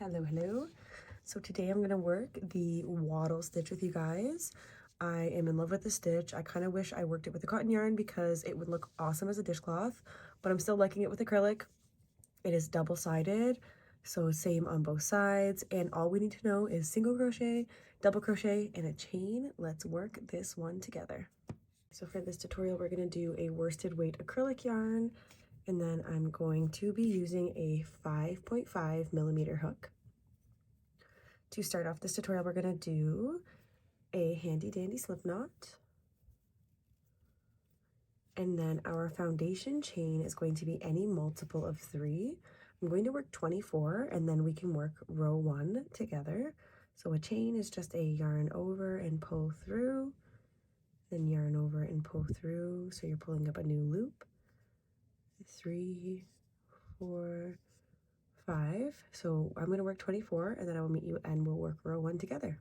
Hello. So today I'm going to work the wattle stitch with you guys. I am in love with the stitch. I kind of wish I worked it with a cotton yarn because it would look awesome as a dishcloth, but I'm still liking it with acrylic. It is double-sided, so same on both sides, and all we need to know is single crochet, double crochet, and a chain. Let's work this one together. So for this tutorial, we're going to do a worsted weight acrylic yarn, and then I'm going to be using a 5.5 millimeter hook. To start off this tutorial, we're going to do a handy dandy slip knot, and then our foundation chain is going to be any multiple of 3. I'm going to work 24, and then we can work row 1 together. So a chain is just a yarn over and pull through, then yarn over and pull through, so you're pulling up a new loop. 3, 4, 5. So I'm going to work 24, and then I will meet you and we'll work row 1 together.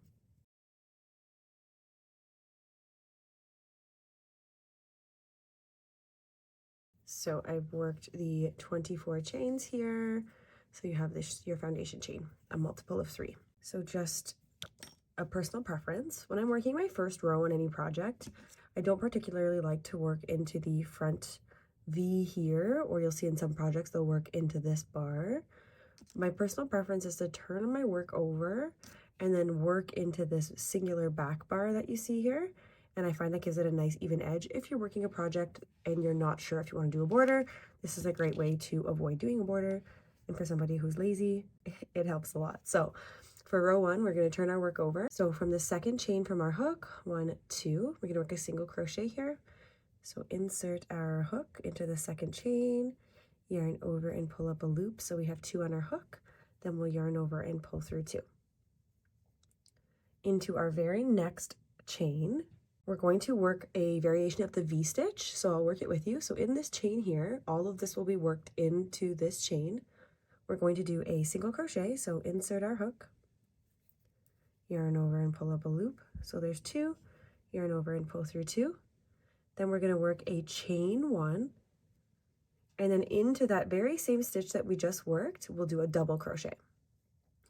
So I've worked the 24 chains here. So you have this, your foundation chain, a multiple of 3. So just a personal preference. When I'm working my first row on any project, I don't particularly like to work into the front V here, or you'll see in some projects they'll work into this bar. My personal preference is to turn my work over and then work into this singular back bar that you see here. And I find that gives it a nice even edge. If you're working a project and you're not sure if you want to do a border, this is a great way to avoid doing a border. And for somebody who's lazy, it helps a lot. So for row 1, we're going to turn our work over. So from the second chain from our hook, 1, 2, we're going to work a single crochet here. So insert our hook into the second chain, yarn over and pull up a loop. So we have 2 on our hook, then we'll yarn over and pull through 2. Into our very next chain, we're going to work a variation of the V-stitch, so I'll work it with you. So in this chain here, all of this will be worked into this chain. We're going to do a single crochet, so insert our hook, yarn over and pull up a loop. So there's 2, yarn over and pull through 2. Then we're going to work a chain 1, and then into that very same stitch that we just worked, we'll do a double crochet.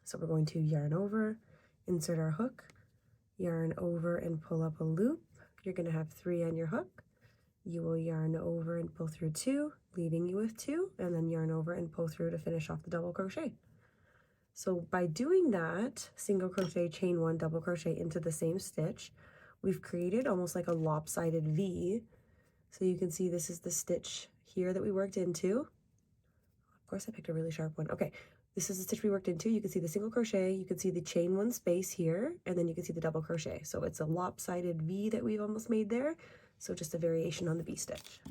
So we're going to yarn over, insert our hook, yarn over and pull up a loop. You're going to have 3 on your hook. You will yarn over and pull through 2, leaving you with 2, and then yarn over and pull through to finish off the double crochet. So by doing that, single crochet, chain 1, double crochet into the same stitch, we've created almost like a lopsided V. So you can see this is the stitch here that we worked into. Of course, I picked a really sharp one. Okay, this is the stitch we worked into. You can see the single crochet, you can see the chain 1 space here, and then you can see the double crochet. So it's a lopsided V that we've almost made there. So just a variation on the V stitch.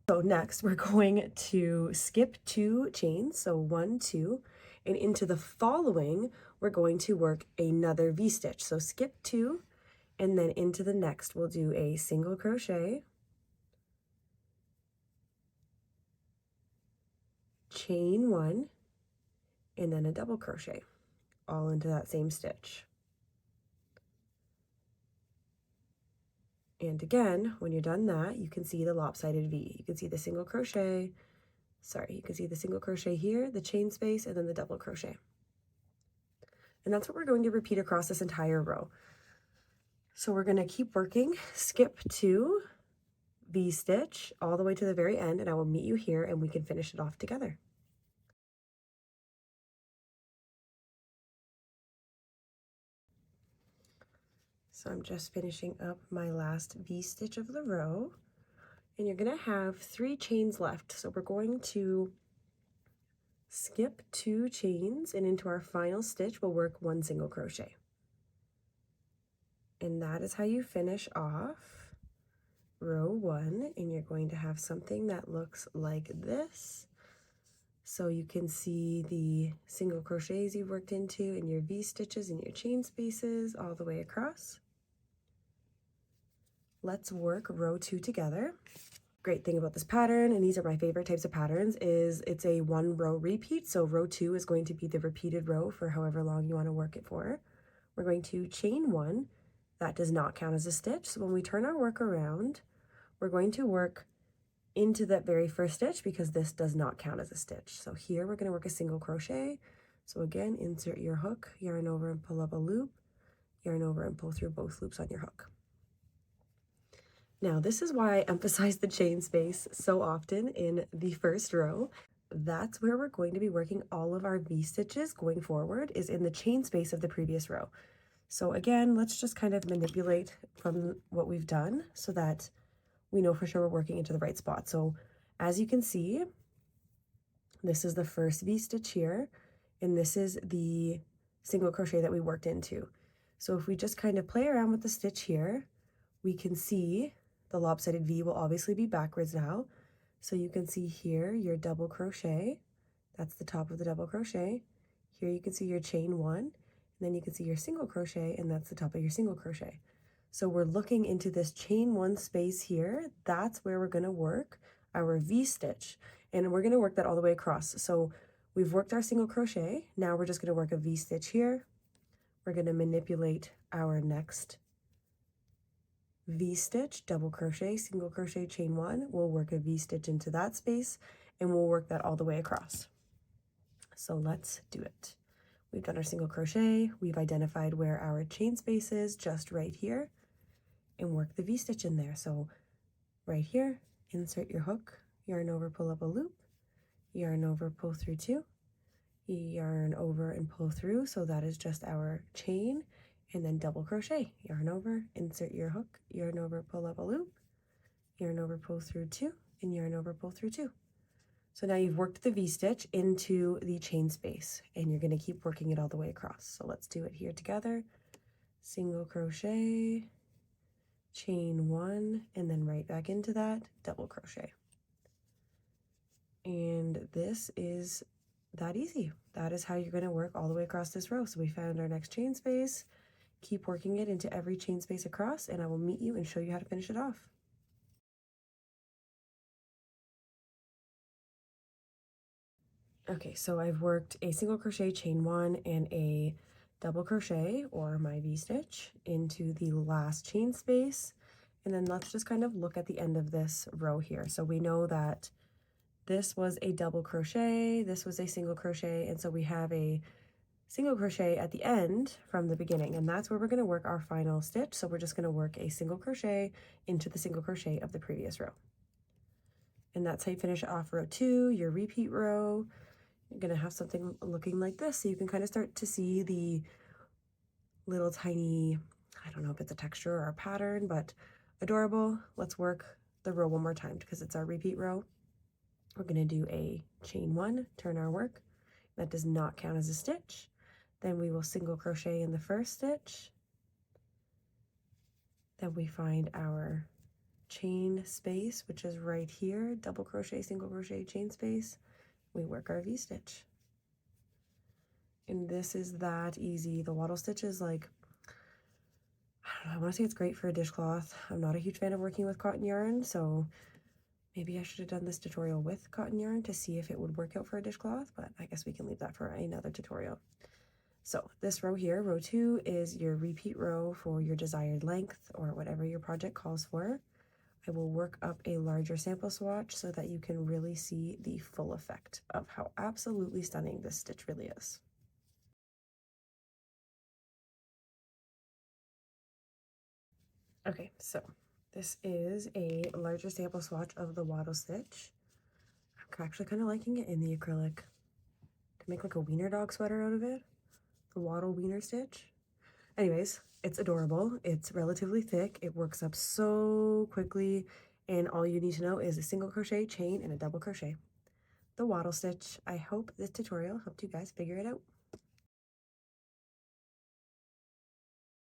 So next we're going to skip 2 chains, so 1, 2, and into the following, we're going to work another V stitch. So skip 2, and then into the next, we'll do a single crochet, chain 1, and then a double crochet, all into that same stitch. And again, when you're done that, you can see the lopsided V. You can see the single crochet, you can see the single crochet here, the chain space, and then the double crochet. And that's what we're going to repeat across this entire row. So we're going to keep working, skip 2, V stitch all the way to the very end, and I will meet you here and we can finish it off together. So I'm just finishing up my last V stitch of the row, and you're going to have 3 chains left. So we're going to skip 2 chains, and into our final stitch we'll work 1 single crochet. And that is how you finish off row 1, and you're going to have something that looks like this. So you can see the single crochets you've worked into and your V stitches and your chain spaces all the way across. Let's work row 2 together. Great thing about this pattern, and these are my favorite types of patterns, is it's a 1 row repeat. So row 2 is going to be the repeated row for however long you want to work it for. We're going to chain 1. That does not count as a stitch. So when we turn our work around, we're going to work into that very first stitch because this does not count as a stitch. So here we're going to work a single crochet. So again, insert your hook, yarn over and pull up a loop, yarn over and pull through both loops on your hook. Now this is why I emphasize the chain space so often in the first row. That's where we're going to be working all of our V-stitches going forward, is in the chain space of the previous row. So again, let's just kind of manipulate from what we've done so that we know for sure we're working into the right spot. So as you can see, this is the first V-stitch here, and this is the single crochet that we worked into. So if we just kind of play around with the stitch here, we can see the lopsided V will obviously be backwards now. So you can see here your double crochet, that's the top of the double crochet. Here you can see your chain one, and then you can see your single crochet, and that's the top of your single crochet. So we're looking into this chain one space here. That's where we're going to work our V-stitch, and we're going to work that all the way across. So we've worked our single crochet. Now we're just going to work a V-stitch here. We're going to manipulate our next V-stitch, double crochet, single crochet, chain one. We'll work a V-stitch into that space, and we'll work that all the way across. So let's do it. We've done our single crochet. We've identified where our chain space is, just right here, and work the V-stitch in there. So right here, insert your hook, yarn over, pull up a loop, yarn over, pull through two, yarn over and pull through. So that is just our chain, and then double crochet, yarn over, insert your hook, yarn over, pull up a loop, yarn over, pull through two, and yarn over, pull through two. So now you've worked the V-stitch into the chain space, and you're going to keep working it all the way across. So let's do it here together. Single crochet, chain one, and then right back into that, double crochet. And this is that easy. That is how you're going to work all the way across this row. So we found our next chain space. Keep working it into every chain space across, and I will meet you and show you how to finish it off. Okay, so I've worked a single crochet, chain one, and a double crochet, or my V-stitch, into the last chain space. And then let's just kind of look at the end of this row here. So we know that this was a double crochet, this was a single crochet, and so we have a single crochet at the end from the beginning, and that's where we're going to work our final stitch. So we're just going to work a single crochet into the single crochet of the previous row. And that's how you finish off row two, your repeat row. You're going to have something looking like this. So you can kind of start to see the little tiny, I don't know if it's a texture or a pattern, but adorable. Let's work the row one more time because it's our repeat row. We're going to do a chain one, turn our work. That does not count as a stitch. Then we will single crochet in the first stitch. Then we find our chain space, which is right here, double crochet, single crochet, chain space. We work our V-stitch. And this is that easy. The wattle stitch is like, I don't know, I want to say it's great for a dishcloth. I'm not a huge fan of working with cotton yarn, so maybe I should have done this tutorial with cotton yarn to see if it would work out for a dishcloth, but I guess we can leave that for another tutorial. So this row here, row two, is your repeat row for your desired length or whatever your project calls for. I will work up a larger sample swatch so that you can really see the full effect of how absolutely stunning this stitch really is. Okay, so this is a larger sample swatch of the wattle stitch. I'm actually kind of liking it in the acrylic. To make like a wiener dog sweater out of it. The wattle wiener stitch. Anyways, it's adorable. It's relatively thick. It works up so quickly, and all you need to know is a single crochet, chain, and a double crochet. The wattle stitch. I hope this tutorial helped you guys figure it out.